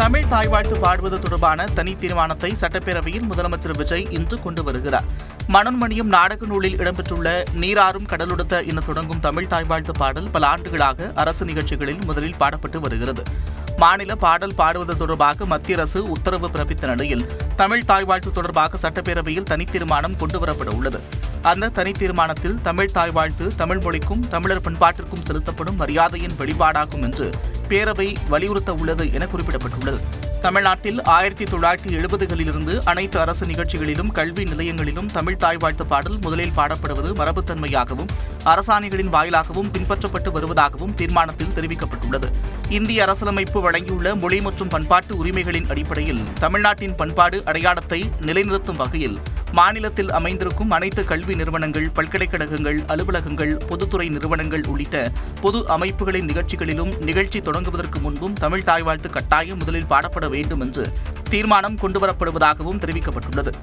தமிழ் தாய்வாழ்த்து பாடுவது தொடர்பான தனி தீர்மானத்தை சட்டப்பேரவையில் முதலமைச்சர் விஜய் இன்று கொண்டு வருகிறார். மனோன்மணியம் நாடக நூலில் இடம்பெற்றுள்ள நீராறும் கடலுடுத்த என தொடங்கும் தமிழ் தாய்வாழ்த்து பாடல் பல ஆண்டுகளாக அரசு நிகழ்ச்சிகளில் முதலில் பாடப்பட்டு வருகிறது. மாநில பாடல் பாடுவது தொடர்பாக மத்திய அரசு உத்தரவு பிறப்பித்த நிலையில் தமிழ் தாய்வாழ்த்து தொடர்பாக சட்டப்பேரவையில் தனி தீர்மானம் கொண்டுவரப்பட உள்ளது. அந்த தனி தீர்மானத்தில் தமிழ் தாய்வாழ்த்து தமிழ் மொழிக்கும் தமிழர் பண்பாட்டிற்கும் செலுத்தப்படும் மரியாதையின் வெளிப்பாடாகும் என்று பேரவை வலியுறுத்த உள்ளது என குறிப்பிடப்பட்டுள்ளது. தமிழ்நாட்டில் 1970களிலிருந்து அனைத்து அரசு நிகழ்ச்சிகளிலும் கல்வி நிலையங்களிலும் தமிழ் தாய்வாழ்த்து பாடல் முதலில் பாடப்படுவது மரபுத்தன்மையாகவும் அரசாணைகளின் வாயிலாகவும் பின்பற்றப்பட்டு வருவதாகவும் தீர்மானத்தில் தெரிவிக்கப்பட்டுள்ளது. இந்திய அரசியலமைப்பு வழங்கியுள்ள மொழி மற்றும் பண்பாட்டு உரிமைகளின் அடிப்படையில் தமிழ்நாட்டின் பண்பாடு அடையாளத்தை நிலைநிறுத்தும் வகையில் மாநிலத்தில் அமைந்திருக்கும் அனைத்து கல்வி நிறுவனங்கள், பல்கலைக்கழகங்கள், அலுவலகங்கள், பொதுத்துறை நிறுவனங்கள் உள்ளிட்ட பொது அமைப்புகளின் நிகழ்ச்சிகளிலும் நிகழ்ச்சி தொடங்குவதற்கு முன்பும் தமிழ் தாய்வாழ்த்து கட்டாயம் முதலில் பாடப்பட வேண்டும் என்று தீர்மானம் கொண்டுவரப்படுவதாகவும் தெரிவிக்கப்பட்டுள்ளது.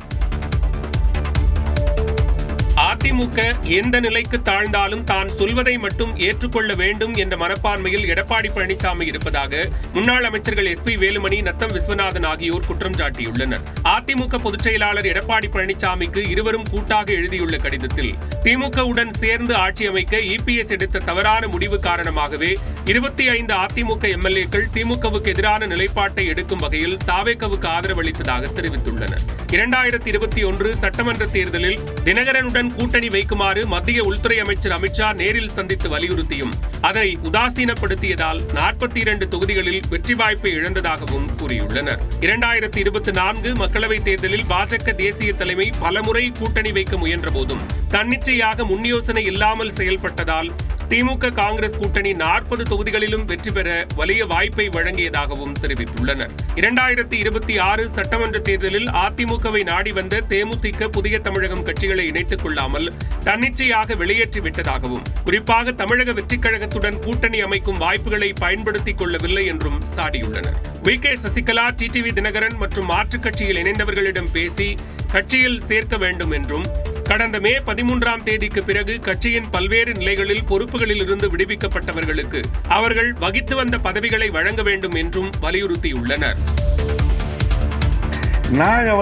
அதிமுக எந்த நிலைக்கு தாழ்ந்தாலும் தான் சொல்வதை மட்டும் ஏற்றுக்கொள்ள வேண்டும் என்ற மனப்பான்மையில் எடப்பாடி பழனிசாமி இருப்பதாக முன்னாள் அமைச்சர்கள் SP வேலுமணி, நத்தம் விஸ்வநாதன் ஆகியோர் குற்றம் சாட்டியுள்ளனர். அதிமுக பொதுச் செயலாளர் எடப்பாடி பழனிசாமிக்கு இருவரும் கூட்டாக எழுதியுள்ள கடிதத்தில் திமுகவுடன் சேர்ந்து ஆட்சி அமைக்க EPS எடுத்த தவறான முடிவு காரணமாகவே 25 அதிமுக MLAக்கள் திமுகவுக்கு எதிரான நிலைப்பாட்டை எடுக்கும் வகையில் தாவேகவுக்கு ஆதரவு அளித்ததாக தெரிவித்துள்ளனர். 2021 சட்டமன்ற தேர்தலில் தினகரனுடன் கூட்டணி வைக்குமாறு மத்திய உள்துறை அமைச்சர் அமித்ஷா நேரில் சந்தித்து வலியுறுத்தியும் அதை உதாசீனப்படுத்தியதால் 42 தொகுதிகளில் வெற்றி வாய்ப்பை இழந்ததாகவும் கூறியுள்ளனர். 2024 மக்களவைத் தேர்தலில் பாஜக தேசிய தலைமை பலமுறை கூட்டணி வைக்க முயன்ற போதும் தன்னிச்சையாக முன்யோசனை இல்லாமல் செயல்பட்டதால் திமுக காங்கிரஸ் கூட்டணி 40 தொகுதிகளிலும் வெற்றி பெற வலிய வாய்ப்பை வழங்கியதாகவும் தெரிவித்துள்ளனர். 2026 சட்டமன்ற தேர்தலில் அதிமுகவை நாடி வந்த தேமுதிக, புதிய தமிழகம் கட்சிகளை இணைத்துக் கொள்ளாமல் தன்னிச்சையாக வெளியேற்றிவிட்டதாகவும், குறிப்பாக தமிழக வெற்றிக் கழகத்துடன் கூட்டணி அமைக்கும் வாய்ப்புகளை பயன்படுத்திக் கொள்ளவில்லை என்றும் சாடியுள்ளனர். VK சசிகலா, TTV தினகரன் மற்றும் மாற்றுக் கட்சியில் இணைந்தவர்களிடம் பேசி கட்சியில் சேர்க்க வேண்டும் என்றும், கடந்த மே 13ஆம் தேதிக்கு பிறகு கட்சியின் பல்வேறு நிலைகளில் பொறுப்புகளில் இருந்து விடுவிக்கப்பட்டவர்களுக்கு அவர்கள் வகித்து வந்த பதவிகளை வழங்க வேண்டும் என்றும் வலியுறுத்தியுள்ளனர். நாங்க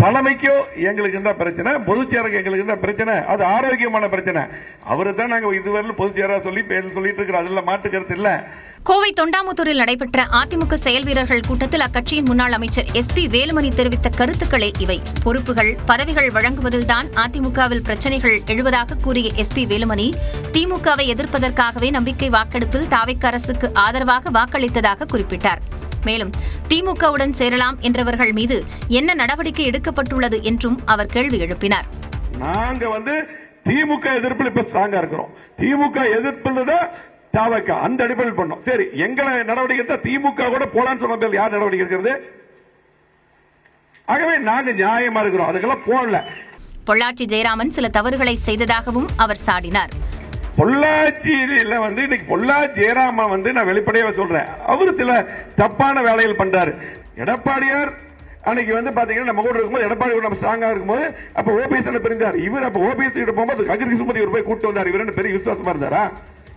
தலைமைக்கோ எங்களுக்கு இருந்தா பிரச்சனை, பொதுச்சேருக்கு எங்களுக்கு இருந்தா பிரச்சனை, அது ஆரோக்கியமான பிரச்சனை. அவரு தான் நாங்க இதுவரை பொதுச்சேரா சொல்லி பேர் சொல்லிட்டு இருக்கிறோம். அதெல்லாம் மாற்று கருத்து இல்ல. கோவை தொண்டாமுத்தூரில் நடைபெற்ற அதிமுக செயல் வீரர்கள் கூட்டத்தில் அக்கட்சியின் முன்னாள் அமைச்சர் SP வேலுமணி தெரிவித்த கருத்துக்களே இவை. பொறுப்புகள், பதவிகள் வழங்குவதில்தான் அதிமுகவில் பிரச்சனைகள் எழுவதாக கூறிய SP வேலுமணி, திமுகவை எதிர்ப்பதற்காகவே நம்பிக்கை வாக்கெடுப்பில் தாவேக அரசுக்கு ஆதரவாக வாக்களித்ததாக குறிப்பிட்டார். மேலும் திமுகவுடன் சேரலாம் என்றவர்கள் மீது என்ன நடவடிக்கை எடுக்கப்பட்டுள்ளது என்றும் அவர் கேள்வி எழுப்பினார். நாங்க திமுக எதிர்ப்பில் இப்ப ஸ்ட்ராங்கா இருக்கிறோம். திமுக எதிர்ப்பில் தாவேக அந்த அடிப்படையில் பண்ணோம். சரி, எங்களை நடவடிக்கை திமுக கூட போலான்னு சொன்ன யார் நடவடிக்கை இருக்கிறது? ஆகவே நாங்க நியாயமா இருக்கிறோம், அதுக்கெல்லாம் போடல. பொள்ளாச்சி ஜெயராமன் சில தவறுகளை செய்ததாகவும் அவர் சாடினார். பொள்ளாச்சியில இன்னைக்கு பொள்ளாச்சி ஜெயராமன் நான் வெளிப்படையாக சொல்றேன், அவரு சில தப்பான வேலைகள் பண்றாரு. எடப்பாடியார் அன்னைக்கு பாத்தீங்கன்னா நம்ம கூட இருக்கும்போது, எடப்பாடி கூட நம்ம ஸ்ட்ராங்கா இருக்கும்போது அப்ப OPS பிரிந்தார். இவர் அப்ப OPS கிட்ட போகும்போது அகிரி சுமதி இவர் போய் கூட்டு வந்தார். இவர் பெரிய விசுவாசமா இருந்தாரா?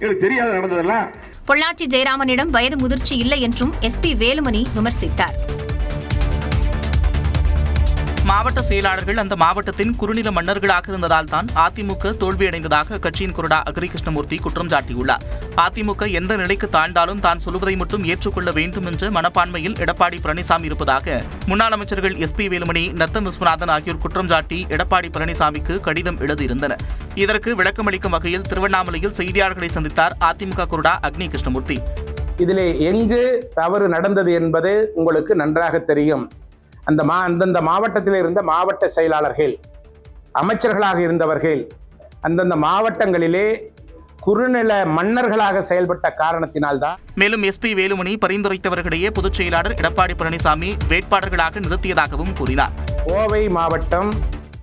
எனக்கு தெரியாத நடந்ததெல்லாம். பொள்ளாச்சி ஜெயராமனிடம் வயது முதிர்ச்சி இல்லை என்றும் SP வேலுமணி விமர்சித்தார். மாவட்ட செயலாளர்கள் அந்த மாவட்டத்தின் குறுநில மன்னர்களாக இருந்ததால் தான் அதிமுக தோல்வியடைந்ததாக கட்சியின் கொறடா அக்ரி கிருஷ்ணமூர்த்தி குற்றம் சாட்டியுள்ளார். அதிமுக எந்த நிலைக்கு தாழ்ந்தாலும் தான் சொல்வதை மட்டும் ஏற்றுக்கொள்ள வேண்டும் என்ற மனப்பான்மையில் எடப்பாடி பழனிசாமி இருப்பதாக முன்னாள் அமைச்சர்கள் SP வேலுமணி, நத்தம் விஸ்வநாதன் ஆகியோர் குற்றம் சாட்டி எடப்பாடி பழனிசாமிக்கு கடிதம் எழுதியிருந்தனர். இதற்கு விளக்கமளிக்கும் வகையில் திருவண்ணாமலையில் செய்தியாளர்களை சந்தித்தார் அதிமுக கொறடா அக்னி கிருஷ்ணமூர்த்தி. இதிலே எங்கு தவறு நடந்தது என்பது உங்களுக்கு நன்றாக தெரியும். அந்தந்த மாவட்டத்தில் இருந்த மாவட்ட செயலாளர்கள், அமைச்சர்களாக இருந்தவர்கள் அந்தந்த மாவட்டங்களிலே குறுநில மன்னர்களாக செயல்பட்ட காரணத்தினால்தான். மேலும் SP வேலுமணி பரிந்துரைத்தவர்களையே பொதுச் செயலாளர் எடப்பாடி பழனிசாமி வேட்பாளர்களாக நிறுத்தியதாகவும் கூறினார். கோவை மாவட்டம்,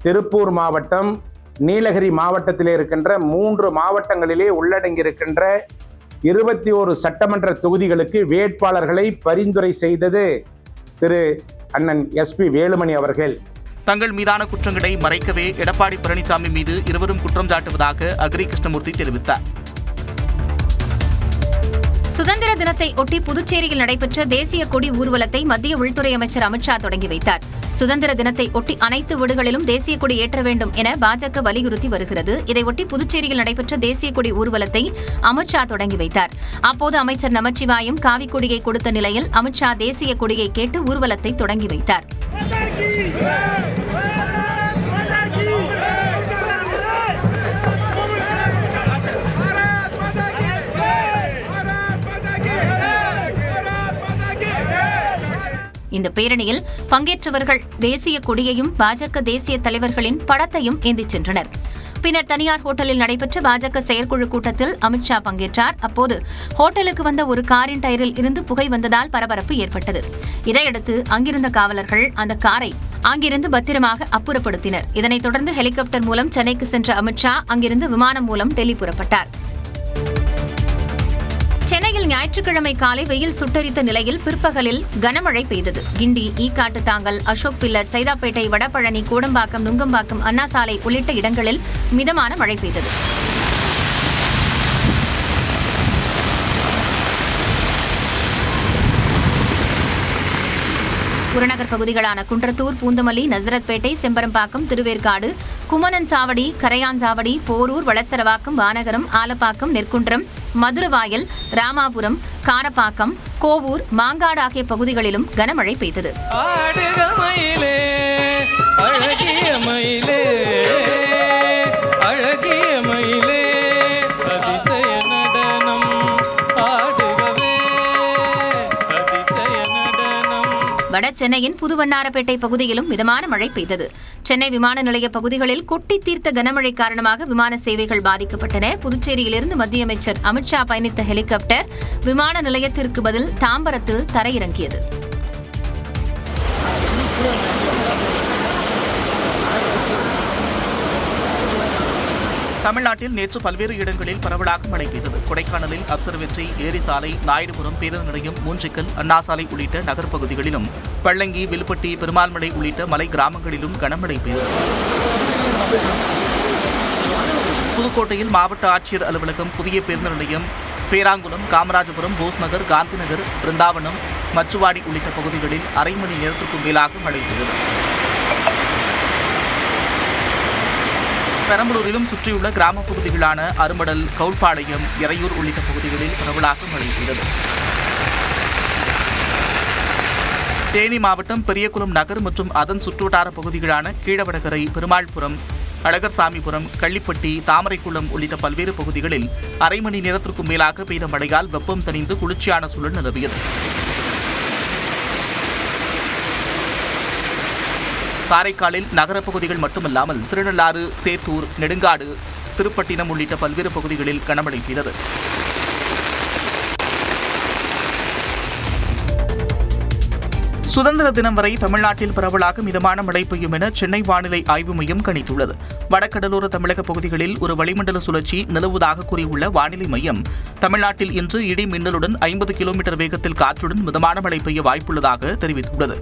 திருப்பூர் மாவட்டம், நீலகிரி மாவட்டத்திலே இருக்கின்ற 3 மாவட்டங்களிலே உள்ளடங்கியிருக்கின்ற 21 சட்டமன்ற தொகுதிகளுக்கு வேட்பாளர்களை பரிந்துரை செய்தது திரு அண்ணன் SP வேலுமணி அவர்கள். தங்கள் மீதான குற்றங்களை மறைக்கவே எடப்பாடி பழனிசாமி மீது இருவரும் குற்றம் சாட்டுவதாக அக்ரி கிருஷ்ணமூர்த்தி தெரிவித்தார். சுதந்திர தினத்தை ஒட்டி புதுச்சேரியில் நடைபெற்ற தேசிய கொடி ஊர்வலத்தை மத்திய உள்துறை அமைச்சர் அமித்ஷா தொடங்கி வைத்தார். சுதந்திர தினத்தை ஒட்டி அனைத்து வீடுகளிலும் தேசிய கொடி ஏற்ற வேண்டும் என பாஜக வலியுறுத்தி வருகிறது. இதையொட்டி புதுச்சேரியில் நடைபெற்ற தேசிய கொடி ஊர்வலத்தை அமித்ஷா தொடங்கி வைத்தார். அப்போது அமைச்சர் நமச்சிவாயம் காவி கொடியை கொடுத்த நிலையில் அமித்ஷா தேசிய கொடியை கேட்டு ஊர்வலத்தை தொடங்கி வைத்தார். இந்த பேரணியில் பங்கேற்றவர்கள் தேசிய கொடியையும் பாஜக தேசிய தலைவர்களின் படத்தையும் ஏந்திச் சென்றனர். பின்னர் தனியார் ஹோட்டலில் நடைபெற்ற பாஜக செயற்குழு கூட்டத்தில் அமித்ஷா பங்கேற்றார். அப்போது ஹோட்டலுக்கு வந்த ஒரு காரின் டயரில் இருந்து புகை வந்ததால் பரபரப்பு ஏற்பட்டது. இதையடுத்து அங்கிருந்த காவலர்கள் அந்த காரை அங்கிருந்து பத்திரமாக அப்புறப்படுத்தினர். இதனைத் தொடர்ந்து ஹெலிகாப்டர் மூலம் சென்னைக்கு சென்ற அமித்ஷா அங்கிருந்து விமானம் மூலம் டெல்லி புறப்பட்டார். சென்னையில் ஞாயிற்றுக்கிழமை காலை வெயில் சுட்டரித்த நிலையில் பிற்பகலில் கனமழை பெய்தது. கிண்டி, ஈக்காட்டுத்தாங்கல், அசோக் பில்லர், சைதாப்பேட்டை, வடபழனி, கூடம்பாக்கம், நுங்கம்பாக்கம், அண்ணா சாலை உள்ளிட்ட இடங்களில் மிதமான மழை பெய்தது. புறநகர் பகுதிகளான குன்றத்தூர், பூந்தமல்லி, நசரத்பேட்டை, செம்பரம்பாக்கம், திருவேற்காடு, குமணன்சாவடி, கரையாஞ்சாவடி, போரூர், வளசரவாக்கம், வானகரம், ஆலப்பாக்கம், நெற்குன்றம், மதுரவாயல், ராமாபுரம், காரப்பாக்கம், கோவூர், மாங்காடு ஆகிய பகுதிகளிலும் கனமழை பெய்தது. வட சென்னையின் புதுவண்ணாரப்பேட்டை பகுதியிலும் மிதமான மழை பெய்தது. சென்னை விமான நிலைய பகுதிகளில் கொட்டி தீர்த்த கனமழை காரணமாக விமான சேவைகள் பாதிக்கப்பட்டன. புதுச்சேரியிலிருந்து மத்திய அமைச்சர் அமித்ஷா பயணித்த ஹெலிகாப்டர் விமான நிலையத்திற்கு பதில் தாம்பரத்தில் தரையிறங்கியது. தமிழ்நாட்டில் நேற்று பல்வேறு இடங்களில் பரவலாக மழை பெய்தது. கொடைக்கானலில் அப்சர்வேட்டரி, ஏரி சாலை, நாயுடுபுரம் பேருந்து நிலையம், மூன்றிக்கல், அண்ணா சாலை உள்ளிட்ட நகர்ப்பகுதிகளிலும், பள்ளங்கி, வில்பட்டி, பெருமாள்மலை உள்ளிட்ட மலை கிராமங்களிலும் கனமழை பெய்தது. புதுக்கோட்டையில் மாவட்ட ஆட்சியர் அலுவலகம், புதிய பேருந்து நிலையம், பேராங்குளம், காமராஜபுரம், போஸ்நகர், காந்திநகர், பிருந்தாவனம், மச்சுவாடி உள்ளிட்ட பகுதிகளில் அரை மணி நேரத்திற்கும் மேலாக மழை பெய்தது. பெரம்பலூரிலும் சுற்றியுள்ள கிராமப் பகுதிகளான அருமடல், கவுல்பாளையம், எறையூர் உள்ளிட்ட பகுதிகளில் பரவலாக மழை பெய்தது. தேனி மாவட்டம் பெரியகுளம் நகர் மற்றும் அதன் சுற்றுவட்டார பகுதிகளான கீழவடகரை, பெருமாள்புரம், அழகர்சாமிபுரம், கள்ளிப்பட்டி, தாமரைக்குளம் உள்ளிட்ட பல்வேறு பகுதிகளில் அரை மணி நேரத்திற்கும் மேலாக பெய்த மழையால் வெப்பம் தணிந்து குளிர்ச்சியான சூழல் நிலவியது. காரைக்காலில் நகரப் பகுதிகள் மட்டுமல்லாமல் திருநள்ளாறு, சேத்தூர், நெடுங்காடு, திருப்பட்டினம் உள்ளிட்ட பல்வேறு பகுதிகளில் கனமழை பெய்தது. சுதந்திர தினம் வரை தமிழ்நாட்டில் பரவலாக மிதமான மழை பெய்யும் என சென்னை வானிலை ஆய்வு மையம் கணித்துள்ளது. வடகடலோர தமிழக பகுதிகளில் ஒரு வளிமண்டல சுழற்சி நிலவுவதாக கூறியுள்ள வானிலை மையம், தமிழ்நாட்டில் இன்று இடி மின்னலுடன் 50 கிலோமீட்டர் வேகத்தில் காற்றுடன் மிதமான மழை பெய்ய வாய்ப்புள்ளதாக தெரிவித்துள்ளது.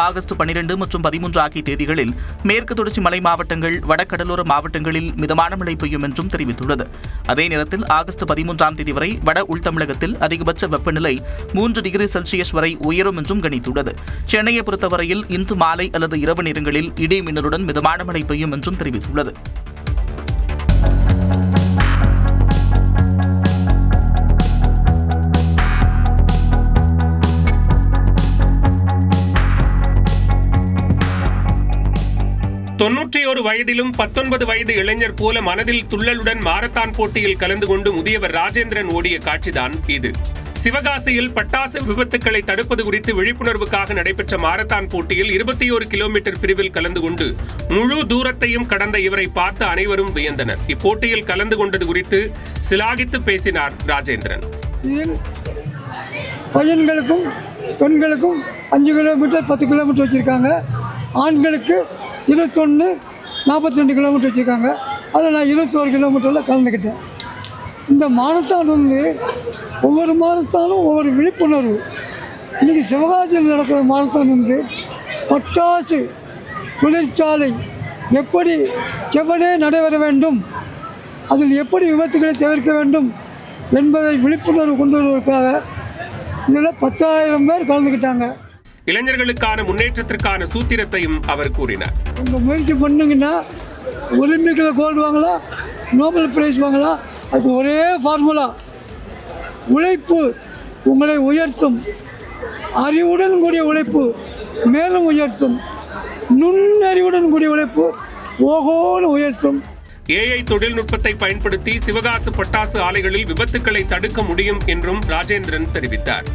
ஆகஸ்ட் 12 மற்றும் 13 ஆகிய தேதிகளில் மேற்கு தொடர்ச்சி மலை மாவட்டங்கள், வடகடலோர மாவட்டங்களில் மிதமான மழை பெய்யும் என்றும் தெரிவித்துள்ளது. அதே நேரத்தில் ஆகஸ்ட் 13ஆம் தேதி வரை வட உள் தமிழகத்தில் அதிகபட்ச வெப்பநிலை 3 டிகிரி செல்சியஸ் வரை உயரும் என்றும் கணித்துள்ளது. சென்னையை பொறுத்தவரையில் இன்று மாலை அல்லது இரவு நேரங்களில் இடி மின்னலுடன் மிதமான மழை பெய்யும் என்றும் தெரிவித்துள்ளது. தொன்னூற்றி வயதிலும் 19 வயது இளைஞர் போல மனதில் துள்ளலுடன் மாரத்தான் போட்டியில் கலந்து கொண்டு முதியவர் ராஜேந்திரன் ஓடிய காட்சிதான் இது. சிவகாசியில் பட்டாசு விபத்துக்களை தடுப்பது குறித்து விழிப்புணர்வுக்காக நடைபெற்ற மாரத்தான் போட்டியில் 21 கிலோமீட்டர் பிரிவில் கலந்து கொண்டு முழு தூரத்தையும் கடந்த இவரை பார்த்து அனைவரும் வியந்தனர். இப்போட்டியில் கலந்து கொண்டது குறித்து சிலாகித்து பேசினார் ராஜேந்திரன். இதில் பையன்களுக்கும் பெண்களுக்கும் 5 கிலோமீட்டர் 10 கிலோமீட்டர் வச்சுருக்காங்க. ஆண்களுக்கு 21, 42 கிலோமீட்டர் வச்சுருக்காங்க. அதில் நான் 21 கிலோமீட்டரில் கலந்துக்கிட்டேன். இந்த மாரத்தான் ஒவ்வொரு மாரத்தானும் ஒவ்வொரு விழிப்புணர்வு. இன்றைக்கி சிவகாசியில் நடக்கிற மாரத்தான் பட்டாசு தொழிற்சாலை எப்படி செவ்வனே நடைபெற வேண்டும், அதில் எப்படி விபத்துகளை தவிர்க்க வேண்டும் என்பதை விழிப்புணர்வு கொண்டு வருவதற்காக இதில் 10,000 பேர் கலந்துக்கிட்டாங்க. இளைஞர்களுக்கான முன்னேற்றத்திற்கான சூத்திரத்தையும் அவர் கூறினார். உங்கள் முயற்சி பண்ணுங்கன்னா ஒலிம்பிக்கில் கோல்டு வாங்கலாம், நோபல் பிரைஸ் வாங்கலாம். அதுக்கு ஒரே ஃபார்முலா, உழைப்பு உங்களை உயர்த்தும். அறிவுடன் கூடிய உழைப்பு மேலும் உயர்த்தும். நுண்ணறிவுடன் கூடிய உழைப்பு ஓகோன்னு உயர்த்தும். AI தொழில்நுட்பத்தை பயன்படுத்தி சிவகாசு பட்டாசு ஆலைகளில் விபத்துக்களை தடுக்க முடியும் என்றும் ராஜேந்திரன் தெரிவித்தார்.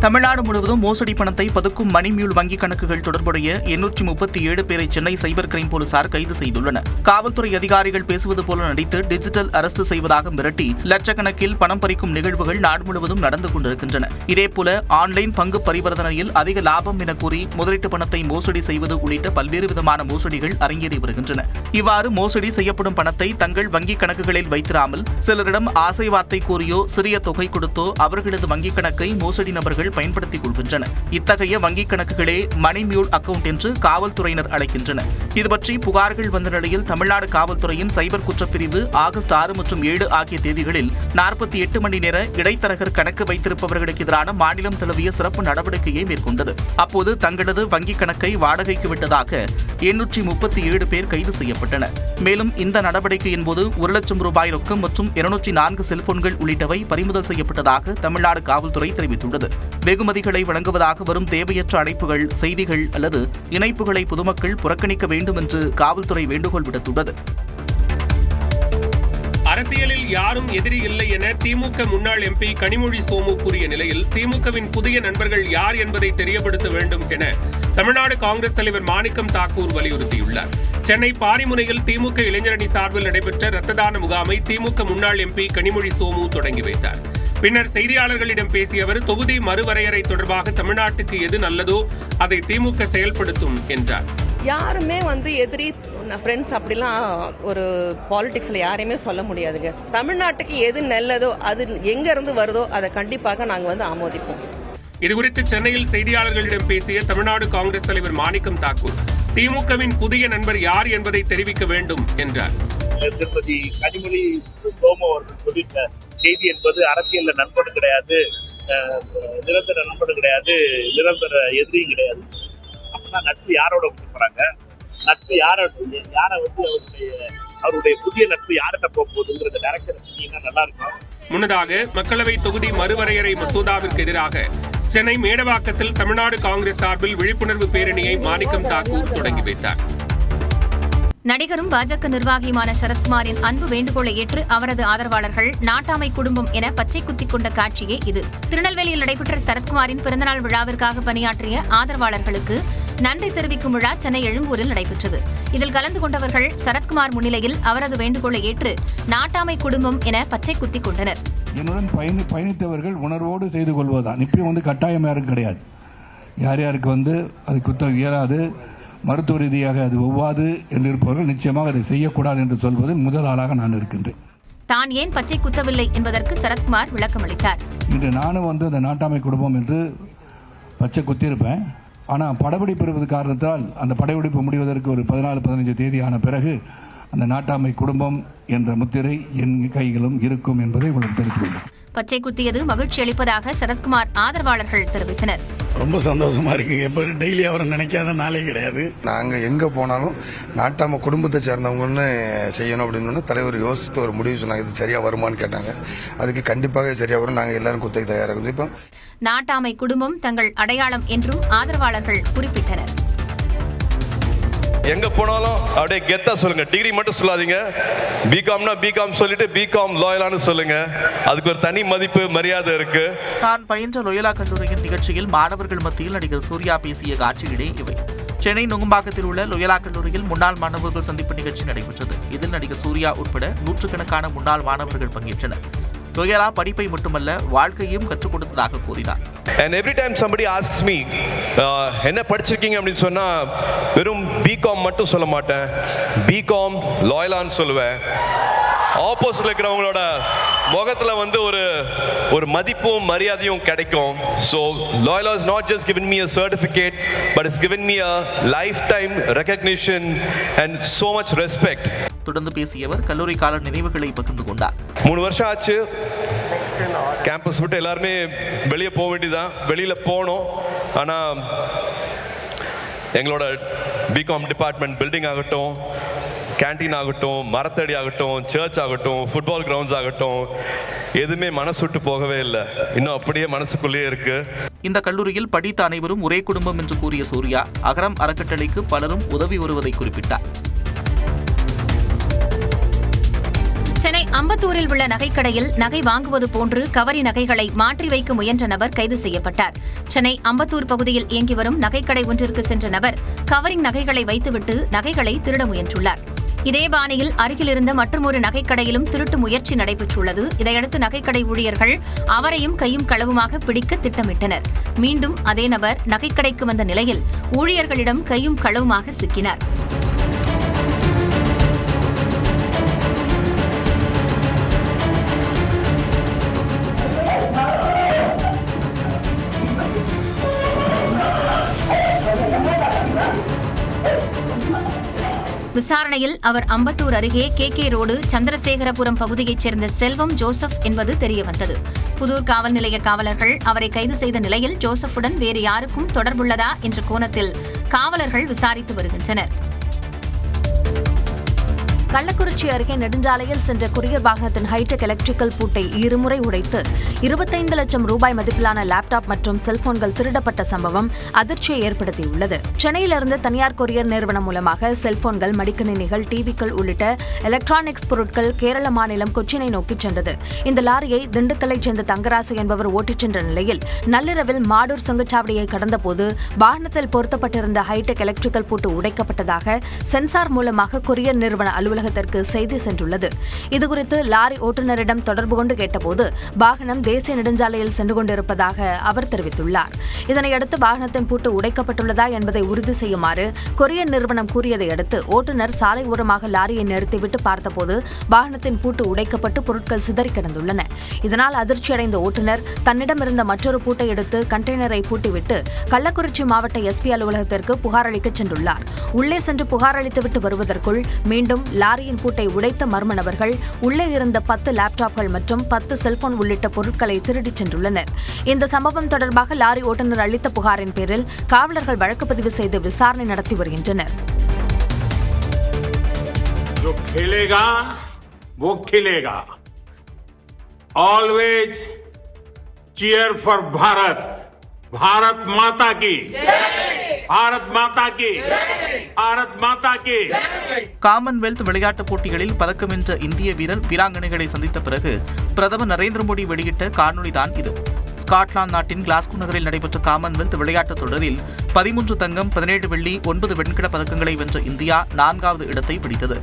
தமிழ்நாடு முழுவதும் மோசடி பணத்தை பதுக்கும் மணிமியூல் வங்கிக் கணக்குகள் தொடர்புடைய 837 பேரை சென்னை சைபர் கிரைம் போலீசார் கைது செய்துள்ளனர். காவல்துறை அதிகாரிகள் பேசுவது போல நடித்து டிஜிட்டல் அரஸ்ட் செய்வதாக மிரட்டி லட்சக்கணக்கில் பணம் பறிக்கும் நிகழ்வுகள் நாடு முழுவதும் நடந்து கொண்டிருக்கின்றன. இதேபோல ஆன்லைன் பங்கு பரிவர்த்தனையில் அதிக லாபம் என கூறி முதலீட்டு பணத்தை மோசடி செய்வது உள்ளிட்ட பல்வேறு விதமான மோசடிகள் அரங்கேறி வருகின்றன. இவ்வாறு மோசடி செய்யப்படும் பணத்தை தங்கள் வங்கிக் கணக்குகளில் வைத்திராமல் சிலரிடம் ஆசை வார்த்தை கூறியோ சிறிய தொகை கொடுத்தோ அவர்களது வங்கிக் கணக்கை மோசடி நபர்கள் பயன்படுத்திக் கொள்கின்றனர். இத்தகைய வங்கிக் கணக்குகளே மணி மியூல் அக்கவுண்ட் என்று காவல்துறையினர் அழைக்கின்றனர். இதுபற்றி புகார்கள் வந்த நிலையில் தமிழ்நாடு காவல்துறையின் சைபர் குற்றப்பிரிவு ஆகஸ்ட் 6 மற்றும் 7 ஆகிய தேதிகளில் 48 மணி நேர இடைத்தரகர் கணக்கு வைத்திருப்பவர்களுக்கு எதிரான மாநிலம் தழுவிய சிறப்பு நடவடிக்கையை மேற்கொண்டது. அப்போது தங்களது வங்கிக் கணக்கை வாடகைக்கு விட்டதாக 837 பேர் கைது செய்யப்பட்டனர். மேலும் இந்த நடவடிக்கையின் போது 1 லட்சம் ரூபாய் ரொக்கம் மற்றும் 204 செல்போன்கள் உள்ளிட்டவை பறிமுதல் செய்யப்பட்டதாக தமிழ்நாடு காவல்துறை தெரிவித்துள்ளது. வெகுமதிகளை வழங்குவதாக வரும் தேவையற்ற அழைப்புகள், செய்திகள் அல்லது இணைப்புகளை பொதுமக்கள் புறக்கணிக்க வேண்டும் என்று காவல்துறை வேண்டுகோள் விடுத்துள்ளது. அரசியலில் யாரும் எதிரி இல்லை என திமுக முன்னாள் MP கனிமொழி சோமு கூறிய நிலையில் திமுகவின் புதிய நண்பர்கள் யார் என்பதை தெரியப்படுத்த வேண்டும் என தமிழ்நாடு காங்கிரஸ் தலைவர் மாணிக்கம் தாக்கூர் வலியுறுத்தியுள்ளார். சென்னை பாரிமுனையில் திமுக இளைஞரணி சார்பில் நடைபெற்ற இரத்த தான முகாமை திமுக முன்னாள் MP கனிமொழி சோமு தொடங்கி வைத்தார். பின்னர் செய்தியாளர்களிடம் பேசிய அவர், தொகுதி மறுவரையறை தொடர்பாக தமிழ்நாட்டுக்கு எது நல்லதோ அதை திமுக செயல்படுத்தும் என்றார். யாருமே எதிரி ஃப்ரெண்ட்ஸ் அப்படிலாம் ஒரு பாலிடிக்ஸில் யாரையுமே சொல்ல முடியாதுங்க. தமிழ்நாட்டுக்கு எது நல்லதோ அது எங்கேருந்து வருதோ அதை கண்டிப்பாக நாங்கள் ஆமோதிப்போம். இதுகுறித்து சென்னையில் செய்தியாளர்களிடம் பேசிய தமிழ்நாடு காங்கிரஸ் தலைவர் மாணிக்கம் தாக்கூர், திமுகவின் புதிய நண்பர் யார் என்பதை தெரிவிக்க வேண்டும் என்றார். திருப்பதி கனிமொழி சோமு அவர்கள் சொல்லிட்ட செய்தி என்பது அரசியல்ல நண்பன் கிடையாது, நிரந்தர நண்பன் கிடையாது, நிரந்தர எதிரியும் கிடையாது. அப்படின்னா நட்பு யாரோட போறாங்க? நட்பு யாரை அவருடைய புதிய நட்பு யார்கிட்ட போக போகுதுங்கிற டைரக்ஷன் சொன்னீங்கன்னா நல்லா இருக்கும். முன்னதாக மக்களவை தொகுதி மறுவரையறை மசோதாவிற்கு எதிராக சென்னை மேடவாக்கத்தில் தமிழ்நாடு காங்கிரஸ் சார்பில் விழிப்புணர்வு பேரணியை மாணிக்கம் தாக்கூர் தொடங்கி வைத்தார். நடிகரும் பாஜக நிர்வாகியுமான சரத்குமாரின் அன்பு வேண்டுகோளை ஏற்று அவரது ஆதரவாளர்கள் நாட்டாமை குடும்பம் என பச்சை குத்திக் கொண்ட காட்சியே இது. திருநெல்வேலியில் நடைபெற்ற சரத்குமாரின் பிறந்தநாள் விழாவிற்காக பணியாற்றிய ஆதரவாளர்களுக்கு நன்றி தெரிவிக்கும் விழா சென்னை எழும்பூரில் நடைபெற்றது. இதில் கலந்து கொண்டவர்கள் சரத்குமார் முன்னிலையில் அவரது வேண்டுகோளை ஏற்று நாட்டாமை குடும்பம் என பச்சை குத்திக் கொண்டனர். என்னுடன் பயணித்தவர்கள் உணர்வோடு செய்து கொள்வதுதான். இப்பயும் கட்டாயம் யாரும் கிடையாது. யார் யாருக்கு அது குத்த இயலாது, மருத்துவ ரீதியாக அது ஒவ்வாது என்று இருப்பவர்கள் நிச்சயமாக அதை செய்யக்கூடாது என்று சொல்வது முதல் ஆளாக நான் இருக்கின்றேன். தான் ஏன் பச்சை குத்தவில்லை என்பதற்கு சரத்குமார் விளக்கம் அளித்தார். இன்று நானும் அந்த நாட்டாமை குடும்பம் என்று பச்சை குத்தியிருப்பேன். ஆனால் படப்பிடிப்பு இருப்பது காரணத்தால் அந்த படப்பிடிப்பு முடிவதற்கு ஒரு 14-15 தேதி ஆன பிறகு அந்த நாட்டாமை குடும்பம் என்ற முத்திரை என் கைகளும் இருக்கும் என்பதை உங்களுக்கு தெரிவித்துள்ளேன். பச்சை குத்தியது மகிழ்ச்சி அளிப்பதாக சரத்குமார் ஆதரவாளர்கள் தெரிவித்தனர். ரொம்ப சந்தோஷமா இருக்கு. எப்ப டெய்லி அவரை நினைக்காத நாளே கிடையாது. நாங்க எங்க போனாலும் நாட்டாம குடும்பத்தை சேர்ந்தவங்கன்னு செய்யணும் அப்படின்னு தலைவர் யோசித்து ஒரு முடிவு சொன்னாங்க. இது சரியா வருமானு கேட்டாங்க. அதுக்கு கண்டிப்பாக சரியா வரும். நாங்க எல்லாரும் குத்தைக்கு தயாராக இப்போ நாட்டாமை குடும்பம் தங்கள் அடையாளம் என்றும் ஆதரவாளர்கள் குறிப்பிட்டனர். எங்க போனாலும் அப்படியே கெத்தா சொல்லுங்க, டிகிரி மட்டும் சொல்லாதீங்க. பிகாம்னா பிகாம் சொல்லிட்டு பிகாம் லாயலான்னு சொல்லுங்க. அதுக்கு ஒரு தனி மதிப்பு மரியாதை இருக்கு. தான் பயின்ற லோயலா கல்லூரியின் நிகழ்ச்சியில் மாணவர்கள் மத்தியில் நடிகர் சூர்யா பேசிய காட்சிகளே இவை. சென்னை நுங்கம்பாக்கத்தில் உள்ள லோயலா கல்லூரியில் முன்னாள் மாணவர்கள் சந்திப்பு நிகழ்ச்சி நடைபெற்றது. இதில் நடிகர் சூர்யா உட்பட நூற்றுக்கணக்கான முன்னாள் மாணவர்கள் பங்கேற்றனர். லோயலா படிப்பை மட்டுமல்ல வாழ்க்கையும் கற்றுக் கொடுத்ததாக கூறினார். And every time somebody asks me என்ன படிச்சிருக்கீங்க அப்படின்னு சொன்னா வெறும் பிகாம் மட்டும் சொல்ல மாட்டேன், பிகாம் லாயலான்னு சொல்லுவேன். ஆப்போசிட்ல இருக்கிறவங்களோட முகத்துல ஒரு மதிப்பும் மரியாதையும் கிடைக்கும். So Loyola has not just given me a certificate, but it's given me a lifetime recognition and so much respect. தொடர்ந்து பேசிய அவர் கல்லூரி கால நினைவுகளை பகிர்ந்து கொண்டார். 3 வருஷம் ஆச்சு, கேம்பஸ் விட்டு எல்லாருமே வெளியே போக வேண்டியதான். வெளியில் போனோம், ஆனால் எங்களோட பிகாம் டிபார்ட்மெண்ட் பில்டிங் ஆகட்டும், கேன்டீன் ஆகட்டும், மரத்தடி ஆகட்டும், சர்ச் ஆகட்டும், ஃபுட்பால் கிரவுண்ட்ஸ் ஆகட்டும், எதுவுமே மனசு விட்டு போகவே இல்லை. இன்னும் அப்படியே மனசுக்குள்ளேயே இருக்கு. இந்த கல்லூரியில் படித்த அனைவரும் ஒரே குடும்பம் என்று கூறிய சூர்யா, அகரம் அறக்கட்டளைக்கு பலரும் உதவி வருவதை குறிப்பிட்டார். சென்னை அம்பத்தூரில் உள்ள நகைக்கடையில் நகை வாங்குவது போன்று கவரி நகைகளை மாற்றி வைக்க முயன்ற நபர் கைது செய்யப்பட்டார். சென்னை அம்பத்தூர் பகுதியில் இயங்கி வரும் நகைக்கடை ஒன்றிற்கு சென்ற நபர் கவரிங் நகைகளை வைத்துவிட்டு நகைகளை திருட முயன்றுள்ளார். இதே பாணியில் அருகில் இருந்த மற்றொரு நகைக்கடையிலும் திருட்டு முயற்சி நடைபெற்றுள்ளது. இதையடுத்து நகைக்கடை ஊழியர்கள் அவரையும் கையும் களவுமாக பிடிக்க திட்டமிட்டனர். மீண்டும் அதே நபர் நகைக்கடைக்கு வந்த நிலையில் ஊழியர்களிடம் கையும் களவுமாக சிக்கினார். விசாரணையில் அவர் அம்பத்தூர் அருகே கே ரோடு சந்திரசேகரபுரம் பகுதியைச் சேர்ந்த செல்வம் ஜோசப் என்பது தெரியவந்தது. புதூர் காவல் நிலைய காவலர்கள் அவரை கைது செய்த நிலையில் ஜோசப்புடன் வேறு யாருக்கும் தொடர்புள்ளதா என்ற கோணத்தில் காவலர்கள் விசாரித்து வருகின்றனர். கள்ளக்குறிச்சி அருகே நெடுஞ்சாலையில் சென்ற கொரியர் வாகனத்தின் ஹைடெக் எலக்ட்ரிக்கல் பூட்டை இருமுறை உடைத்து 25 லட்சம் ரூபாய் மதிப்பிலான லேப்டாப் மற்றும் செல்போன்கள் திருடப்பட்ட சம்பவம் அதிர்ச்சியை ஏற்படுத்தியுள்ளது. சென்னையிலிருந்து தனியார் கொரியர் நிறுவனம் மூலமாக செல்போன்கள், மடிக்கணினிகள், டிவிக்கள் உள்ளிட்ட எலக்ட்ரானிக்ஸ் பொருட்கள் கேரள மாநிலம் கொச்சினை நோக்கி சென்றது. இந்த லாரியை திண்டுக்கல்லைச் சேர்ந்த தங்கராசு என்பவர் ஓட்டிச் சென்ற நிலையில் நள்ளிரவில் மாடூர் சுங்கச்சாவடியை கடந்தபோது வாகனத்தில் பொருத்தப்பட்டிருந்த ஹைடெக் எலக்ட்ரிக்கல் பூட்டு உடைக்கப்பட்டதாக சென்சார் மூலமாக கொரியர் நிறுவன அலுவலகத்திற்கு செய்தி சென்றுள்ளது. இதுகுறித்து லாரி ஓட்டுநரிடம் தொடர்பு கொண்டு கேட்டபோது வாகனம் தேசிய நெடுஞ்சாலையில் சென்று கொண்டிருப்பதாக அவர் தெரிவித்துள்ளார். இதனையடுத்து வாகனத்தின் பூட்டு உடைக்கப்பட்டுள்ளதா என்பதை உறுதி செய்யுமாறு கொரியர் நிறுவனம் கூறியதை அடுத்து ஓட்டுநர் சாலை ஓரமாக லாரியை நிறுத்திவிட்டு பார்த்தபோது வாகனத்தின் பூட்டு உடைக்கப்பட்டு பொருட்கள் சிதறி கிடந்துள்ளன. இதனால் அதிர்ச்சியடைந்த ஓட்டுநர் தன்னிடமிருந்த மற்றொரு பூட்டை எடுத்து கண்டெய்னரை பூட்டிவிட்டு கள்ளக்குறிச்சி மாவட்ட எஸ்பி அலுவலகத்திற்கு புகார் அளிக்க சென்றுள்ளார். உள்ளே சென்று புகார் அளித்துவிட்டு வருவதற்குள் மீண்டும் லாரியின் பூட்டை உடைத்த மர்ம நபர்கள் உள்ளே இருந்த 10 லேப்டாப்கள் மற்றும் 10 செல்போன் உள்ளிட்ட பொருட்களை திருடிச் சென்றுள்ளனர். இந்த சம்பவம் தொடர்பாக லாரி ஓட்டுநர் அளித்த புகாரின் பேரில் காவலர்கள் வழக்கு பதிவு செய்து விசாரணை நடத்தி வருகின்றனர். जो खेलेगा वो खिलेगा. Always cheer for Bharat. Bharat माता की भारत माता की भारत माता की. காமன்வெல்த் விளையாட்டுப் போட்டிகளில் பதக்கம் வென்ற இந்திய வீரர் வீராங்கனைகளை சந்தித்த பிறகு பிரதமர் நரேந்திர மோடி வெளியிட்ட காணொலிதான் இது. ஸ்காட்லாந்து நாட்டின் கிளாஸ்கோ நகரில் நடைபெற்ற காமன்வெல்த் விளையாட்டுத் தொடரில் 13 தங்கம், 17 வெள்ளி, 9 வெண்கல பதக்கங்களை வென்ற இந்தியா 4வது இடத்தை பிடித்தது.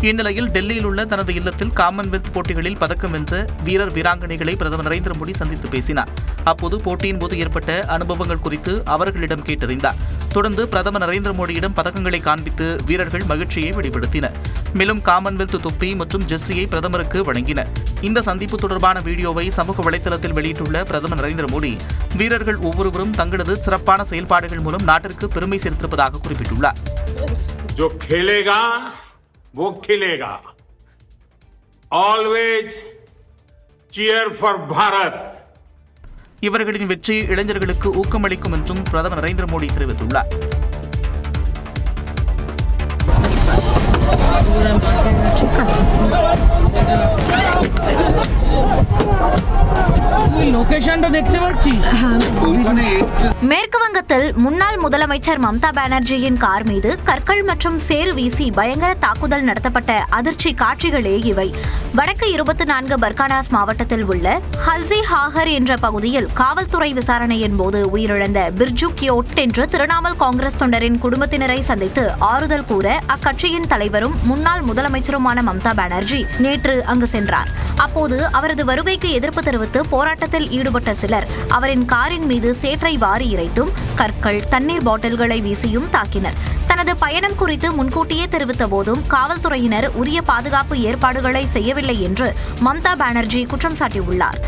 இந்நிலையில் டெல்லியில் உள்ள தனது இல்லத்தில் காமன்வெல்த் போட்டிகளில் பதக்கம் வென்ற வீரர் வீராங்கனைகளை பிரதமர் நரேந்திர மோடி சந்தித்து பேசினார். அப்போது போட்டியின் போது ஏற்பட்ட அனுபவங்கள் குறித்து அவர்களிடம் கேட்டறிந்தார். தொடர்ந்து பிரதமர் நரேந்திர மோடியிடம் பதக்கங்களை காண்பித்து வீரர்கள் மகிழ்ச்சியை வெளிப்படுத்தினர். மேலும் காமன்வெல்த் தொப்பி மற்றும் ஜெர்சியை பிரதமருக்கு வழங்கினர். இந்த சந்திப்பு தொடர்பான வீடியோவை சமூக வலைதளத்தில் வெளியிட்டுள்ள பிரதமர் நரேந்திர மோடி வீரர்கள் ஒவ்வொருவரும் தங்களது சிறப்பான செயல்பாடுகள் மூலம் நாட்டிற்கு பெருமை சேர்த்திருப்பதாக குறிப்பிட்டுள்ளார். वो खिलेगा. Always cheer for Bharat. இவர்களின் வெற்றி இளைஞர்களுக்கு ஊக்கமளிக்கும் என்றும் பிரதமர் நரேந்திர மோடி தெரிவித்துள்ளார். மேற்கு வங்கத்தில் முன்னாள் முதலமைச்சர் மம்தா பானர்ஜியின் கார் மீது கற்கள் மற்றும் சேறு வீசி பயங்கர தாக்குதல் நடத்தப்பட்ட அதிர்ச்சி காட்சிகளே இவை. வடக்கு 24 பர்கானாஸ் மாவட்டத்தில் உள்ள ஹல்சி ஹாகர் என்ற பகுதியில் காவல்துறை விசாரணையின் போது உயிரிழந்த பிர்ஜு கியோட் என்ற திரிணாமுல் காங்கிரஸ் தொண்டரின் குடும்பத்தினரை சந்தித்து ஆறுதல் கூற அக்கட்சியின் தலைவரும் முன்னாள் முதலமைச்சருமான மம்தா பானர்ஜி நேற்று அங்கு சென்றார். அப்போது அவரது வருகைக்கு எதிர்ப்பு தெரிவித்து போராட்டத்தில் ஈடுபட்ட சிலர் அவரின் காரின் மீது சேற்றை வாரி இறைத்தும் கற்கள், தண்ணீர் பாட்டில்களை வீசியும் தாக்கினர். தனது பயணம் குறித்து முன்கூட்டியே தெரிவித்த போதும் காவல்துறையினர் உரிய பாதுகாப்பு ஏற்பாடுகளை செய்யவில்லை என்று மம்தா பானர்ஜி குற்றம் சாட்டியுள்ளார்.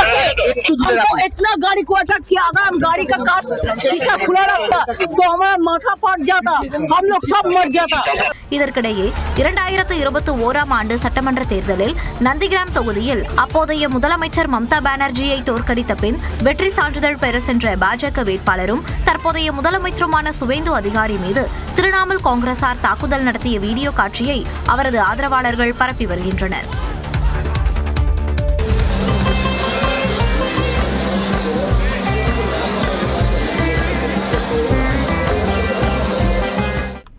இதற்கிடையே 2021ஆம் ஆண்டு சட்டமன்ற தேர்தலில் நந்திகிராம் தொகுதியில் அப்போதைய முதலமைச்சர் மம்தா பானர்ஜியை தோற்கடித்த பின் வெற்றி சான்றிதழ் பெற சென்ற பாஜக வேட்பாளரும் தற்போதைய முதலமைச்சருமான சுவேந்து அதிகாரி மீது திரிணாமுல் காங்கிரசார் தாக்குதல் நடத்திய வீடியோ காட்சியை அவரது ஆதரவாளர்கள் பரப்பி வருகின்றனர்.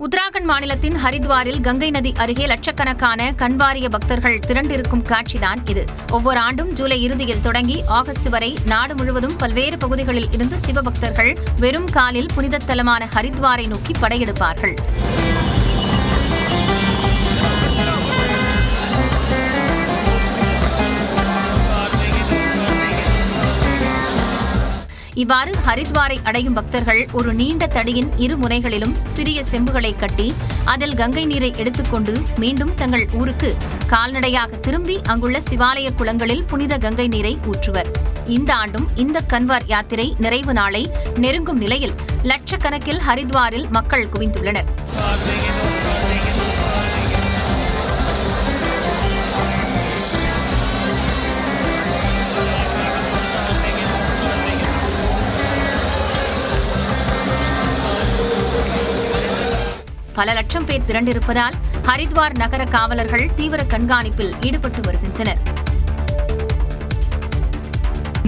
உத்தராகண்ட் மாநிலத்தின் ஹரித்வாரில் கங்கை நதி அருகே லட்சக்கணக்கான கண்வாரிய பக்தர்கள் திரண்டிருக்கும் காட்சிதான் இது. ஒவ்வொரு ஆண்டும் ஜூலை இறுதியில் தொடங்கி ஆகஸ்ட் வரை நாடு முழுவதும் பல்வேறு பகுதிகளில் இருந்து சிவபக்தர்கள் வெறும் காலில் புனித தலமான ஹரித்வாரை நோக்கி படையெடுப்பார்கள். இவ்வாறு ஹரித்வாரை அடையும் பக்தர்கள் ஒரு நீண்ட தடியின் இரு முனைகளிலும் சிறிய செம்புகளை கட்டி அதில் கங்கை நீரை எடுத்துக்கொண்டு மீண்டும் தங்கள் ஊருக்கு கால்நடையாக திரும்பி அங்குள்ள சிவாலய குளங்களில் புனித கங்கை நீரை ஊற்றுவர். இந்த ஆண்டும் இந்த கன்வார் யாத்திரை நிறைவு நாளை நெருங்கும் நிலையில் லட்சக்கணக்கில் ஹரித்வாரில் மக்கள் குவிந்துள்ளனர். பல லட்சம் பேர் திரண்டிருப்பதால் ஹரித்வார் நகர காவலர்கள் தீவிர கண்காணிப்பில் ஈடுபட்டு வருகின்றனர்.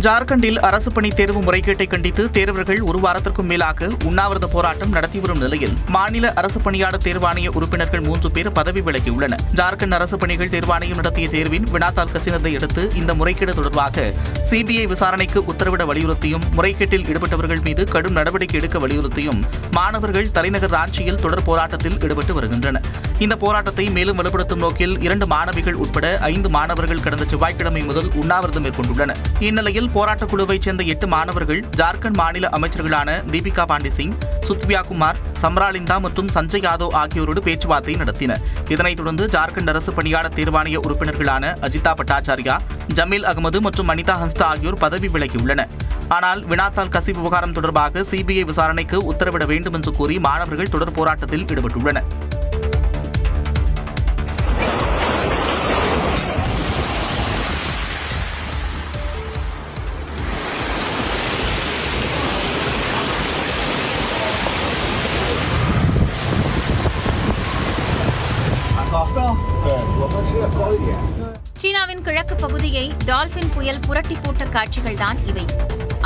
ஜார்க்கண்டில் அரசு பணி தேர்வு முறைகேட்டை கண்டித்து தேர்வர்கள் ஒரு வாரத்திற்கும் மேலாக உண்ணாவிரத போராட்டம் நடத்தி வரும் நிலையில் மாநில அரசு பணியாளர் தேர்வாணைய உறுப்பினர்கள் 3 பேர் பதவி விலகியுள்ளனர். ஜார்க்கண்ட் அரசு பணிகள் தேர்வாணையம் நடத்திய தேர்வின் வினாத்தாள் கசினதை அடுத்து இந்த முறைகேடு தொடர்பாக சிபிஐ விசாரணைக்கு உத்தரவிட வலியுறுத்தியும் முறைகேட்டில் ஈடுபட்டவர்கள் மீது கடும் நடவடிக்கை எடுக்க வலியுறுத்தியும் மாணவர்கள் தலைநகர் ராஞ்சியில் தொடர் போராட்டத்தில் ஈடுபட்டு வருகின்றனர். இந்த போராட்டத்தை மேலும் வலுப்படுத்தும் நோக்கில் 2 மாணவிகள் உட்பட 5 மாணவர்கள் கடந்த செவ்வாய்க்கிழமை முதல் உண்ணாவிரதம் மேற்கொண்டுள்ளனர். இந்நிலையில் போராட்டக் குழுவைச் சேர்ந்த 8 மாணவர்கள் ஜார்க்கண்ட் மாநில அமைச்சர்களான தீபிகா பாண்டி சிங், சுத்வியா குமார், சம்ராலிந்தா மற்றும் சஞ்சய் யாதவ் ஆகியோரோடு பேச்சுவார்த்தை நடத்தினர். இதனைத் தொடர்ந்து ஜார்க்கண்ட் அரசு பணியாளர் தேர்வாணைய உறுப்பினர்களான அஜிதா பட்டாச்சாரியா, ஜமீல் அகமது மற்றும் அனிதா ஹன்ஸ்தா ஆகியோர் பதவி விலகியுள்ளனர். ஆனால் வினாத்தாள் கசிவு விவகாரம் தொடர்பாக சிபிஐ விசாரணைக்கு உத்தரவிட வேண்டும் என்று கூறி மாணவர்கள் தொடர் போராட்டத்தில் ஈடுபட்டுள்ளனர். சீனாவின் கிழக்கு பகுதியை டால்பின் புயல் புரட்டி போட்ட காட்சிகள்தான் இவை.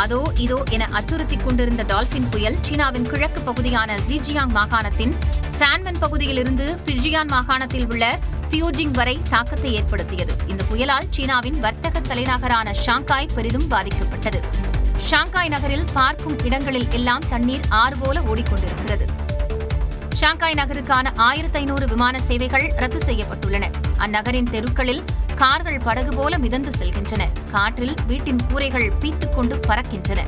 அதோ இதோ என அச்சுறுத்திக் கொண்டிருந்த டால்பின் புயல் சீனாவின் கிழக்கு பகுதியான ஜீஜியாங் மாகாணத்தின் சான்மன் பகுதியிலிருந்து பிஜியான் மாகாணத்தில் உள்ள பியூஜிங் வரை தாக்கத்தை ஏற்படுத்தியது. இந்த புயலால் சீனாவின் வர்த்தக தலைநகரான ஷாங்காய் பெரிதும் பாதிக்கப்பட்டது. ஷாங்காய் நகரில் பார்க்கும் இடங்களில் எல்லாம் தண்ணீர் ஆறு போல ஓடிக்கொண்டிருக்கிறது. ஷாங்காய் நகருக்கான 1500 விமான சேவைகள் ரத்து செய்யப்பட்டுள்ளன. அந்நகரின் தெருக்களில் கார்கள் படகு போல மிதந்து செல்கின்றன. காற்றில் வீட்டின் கூரைகள் பீத்துக் கொண்டு பறக்கின்றன.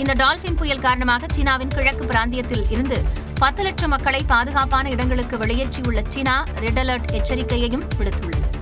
இந்த டால்பின் புயல் காரணமாக சீனாவின் கிழக்கு பிராந்தியத்தில் இருந்து 10 லட்சம் மக்களை பாதுகாப்பான இடங்களுக்கு வெளியேற்றியுள்ள சீனா ரெட் அலர்ட் எச்சரிக்கையையும் விடுத்துள்ளது.